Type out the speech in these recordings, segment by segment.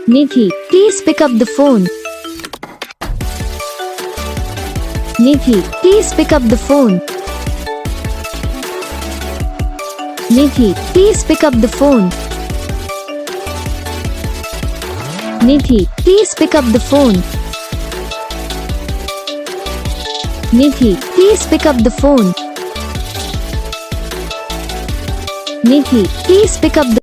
Nidhi, please pick up the phone. Nidhi, please pick up the phone. Nidhi, please pick up the phone. Nidhi, please pick up the phone. Nidhi, please pick up the phone. Nidhi, please pick up the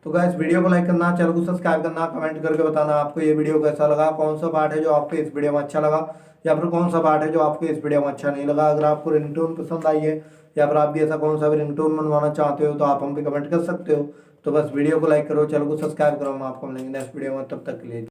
तो guys video को like करना, channel को subscribe करना, comment करके बताना आपको ये video कैसा लगा, कौन सा पार्ट है जो आपको इस वीडियो में अच्छा लगा या फिर कौन सा पार्ट है जो आपको इस वीडियो में अच्छा नहीं लगा। अगर आपको रिंगटोन पसंद आई है या फिर आप भी ऐसा कौन सा भी रिंगटोन बनवाना चाहते हो तो आप हम पे कमेंट कर सकते हो। तो बस वीडियो को लाइक करो, चैनल को सब्सक्राइब करो, हम आपको मिलेंगे नेक्स्ट वीडियो में, तब तक के लिए।